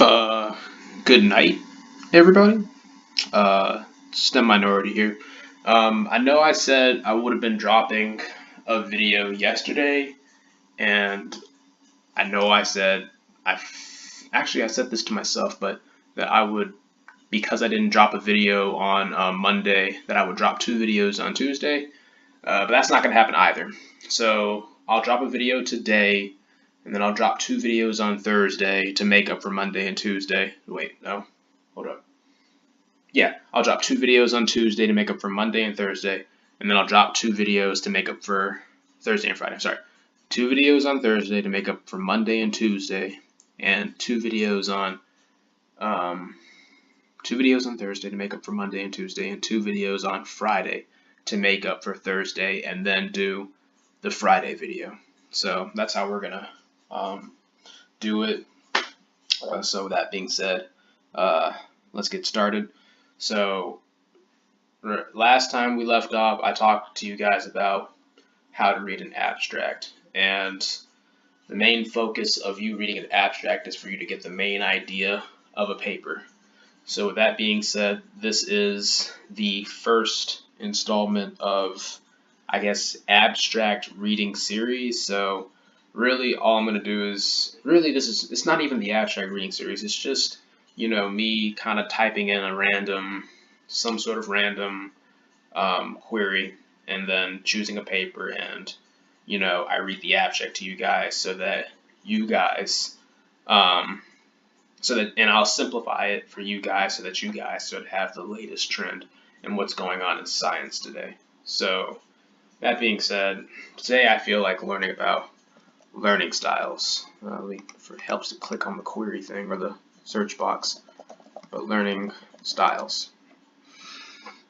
Uh, Good night, everybody. Just a minority here. I know I said I would have been dropping a video yesterday, and I know I said I said this to myself, but that I would, because I didn't drop a video on Monday, that I would drop two videos on Tuesday. But that's not gonna happen either. So I'll drop a video today, and then I'll drop two videos on Thursday to make up for Monday and Tuesday. Wait, no, hold up. Yeah, I'll drop two videos on Tuesday to make up for Monday and Thursday, and then I'll drop two videos to make up for Thursday and Friday. Sorry, two videos on Thursday to make up for Monday and Tuesday, and um, two videos on Thursday to make up for Monday and Tuesday, and two videos on Friday to make up for Thursday, and then do the Friday video. So that's how we're gonna do it. So with that being said, let's get started. So last time we left off, I talked to you guys about how to read an abstract, and the main focus of you reading an abstract is for you to get the main idea of a paper. So with that being said, this is the first installment of, I guess, abstract reading series. So really all I'm going to do is, it's not even the abstract reading series, it's just, me kind of typing in some sort of random query, and then choosing a paper, and, I read the abstract to you guys so that you guys, and I'll simplify it for you guys so that you guys should have the latest trend in what's going on in science today. So that being said, today I feel like learning about learning styles. It helps to click on the query thing or the search box, but learning styles.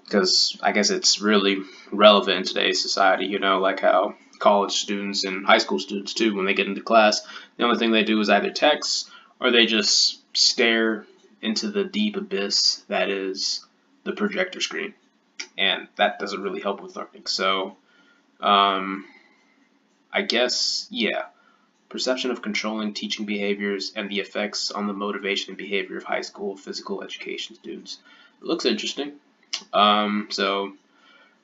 Because I guess it's really relevant in today's society, like how college students and high school students too, when they get into class, the only thing they do is either text or they just stare into the deep abyss that is the projector screen. And that doesn't really help with learning. So, I guess, yeah. Perception of controlling teaching behaviors and the effects on the motivation and behavior of high school physical education students. It looks interesting. So,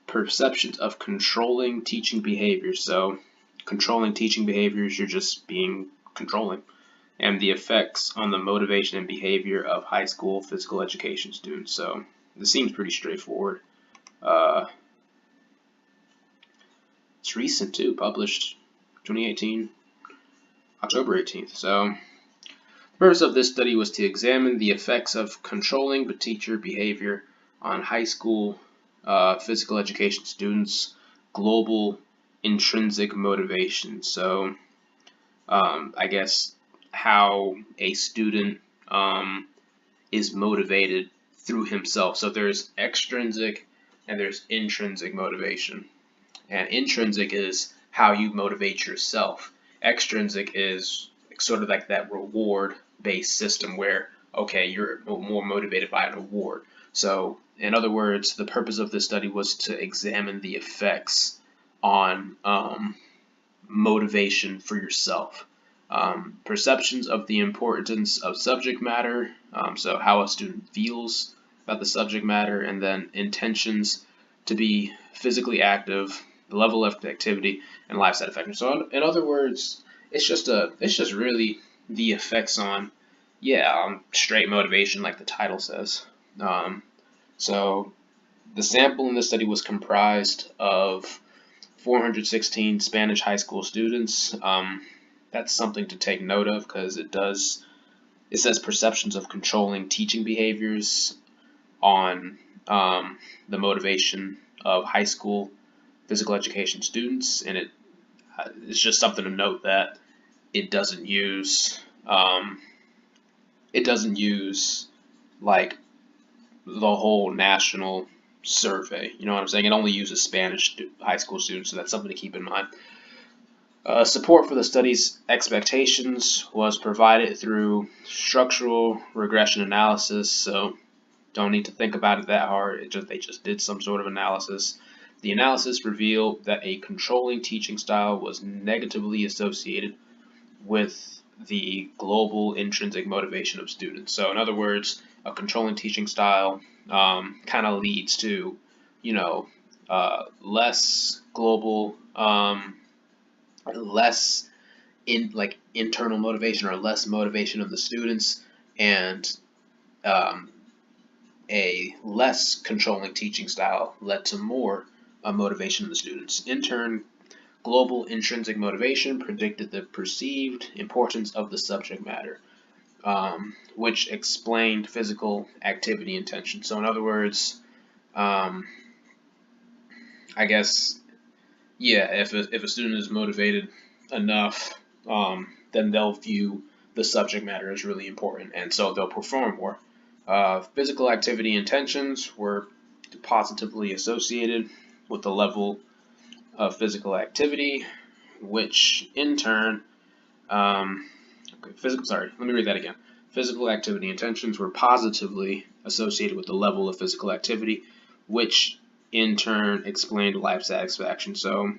perceptions of controlling teaching behaviors. So, controlling teaching behaviors, you're just being controlling. And the effects on the motivation and behavior of high school physical education students. So, this seems pretty straightforward. It's recent too, published 2018, October 18th. So, the purpose of this study was to examine the effects of controlling the teacher behavior on high school physical education students' global intrinsic motivation. So, I guess how a student is motivated through himself. So there's extrinsic and there's intrinsic motivation. And intrinsic is how you motivate yourself. Extrinsic is sort of like that reward-based system where, okay, you're more motivated by an award. So, in other words, the purpose of this study was to examine the effects on motivation for yourself. Perceptions of the importance of subject matter, so how a student feels about the subject matter, and then intentions to be physically active, the level of activity, and lifestyle effectiveness. So in other words, it's just really the effects on, straight motivation, like the title says. So the sample in this study was comprised of 416 Spanish high school students. That's something to take note of because it says perceptions of controlling teaching behaviors on the motivation of high school physical education students, and it's just something to note that it doesn't use like the whole national survey. You know what I'm saying? It only uses Spanish high school students, so that's something to keep in mind. Support for the study's expectations was provided through structural regression analysis, so don't need to think about it that hard. They just did some sort of analysis. The analysis revealed that a controlling teaching style was negatively associated with the global intrinsic motivation of students. So in other words, a controlling teaching style kind of leads to, less global, less internal motivation or less motivation of the students, and a less controlling teaching style led to more motivation of the students. In turn, global intrinsic motivation predicted the perceived importance of the subject matter, which explained physical activity intention. So in other words, I guess, yeah, if a student is motivated enough, then they'll view the subject matter as really important, and so they'll perform more. Physical activity intentions were positively associated with the level of physical activity, which in turn, let me read that again. Physical activity intentions were positively associated with the level of physical activity, which in turn explained life satisfaction. So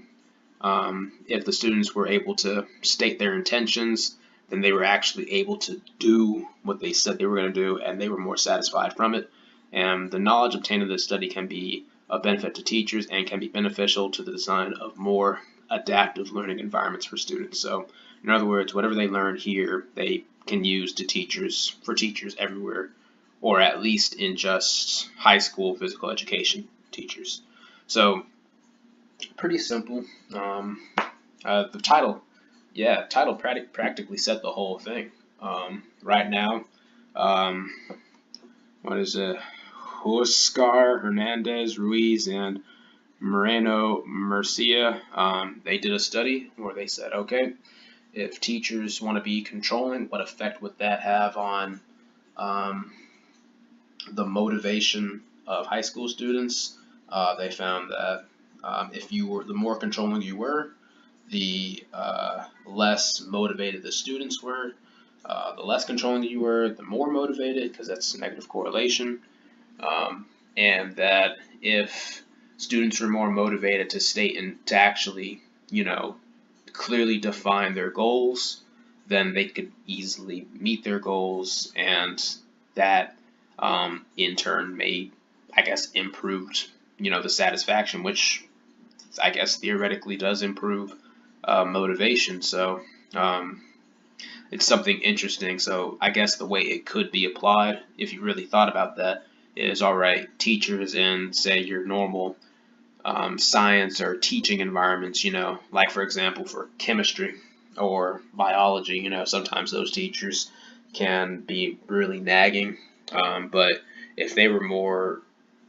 if the students were able to state their intentions, then they were actually able to do what they said they were going to do, and they were more satisfied from it. And the knowledge obtained in this study can be a benefit to teachers and can be beneficial to the design of more adaptive learning environments for students. So in other words, whatever they learn here, they can use for teachers everywhere, or at least in just high school physical education teachers. So pretty simple. The title practically said the whole thing. Right now, what is it? Huascar, Hernandez, Ruiz, and Moreno Murcia, they did a study where they said, okay, if teachers want to be controlling, what effect would that have on the motivation of high school students? They found that the more controlling you were, the less motivated the students were. The less controlling you were, the more motivated, because that's a negative correlation. And that if students were more motivated to state and to actually, clearly define their goals, then they could easily meet their goals, and that in turn may, improved, the satisfaction, which I guess theoretically does improve motivation. So it's something interesting. So I guess the way it could be applied, if you really thought about that, is all right, teachers in, say, your normal science or teaching environments, like for example for chemistry or biology, sometimes those teachers can be really nagging, but if they were more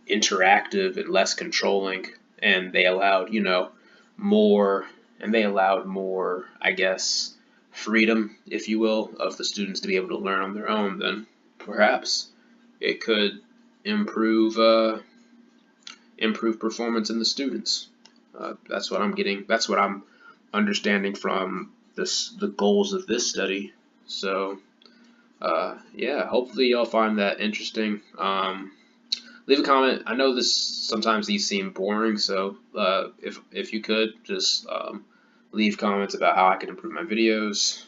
interactive and less controlling, and they allowed, more, I guess, freedom, if you will, of the students to be able to learn on their own, then perhaps it could improve performance in the students. That's what I'm getting. That's what I'm understanding from the goals of this study. So yeah, hopefully y'all find that interesting. Leave a comment. I know sometimes these seem boring, so if you could just leave comments about how I can improve my videos.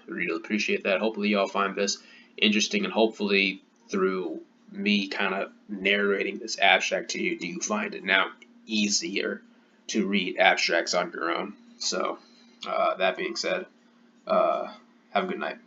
Really appreciate that. Hopefully y'all find this interesting, and hopefully through me kind of narrating this abstract to you, do you find it now easier to read abstracts on your own? So that being said, have a good night.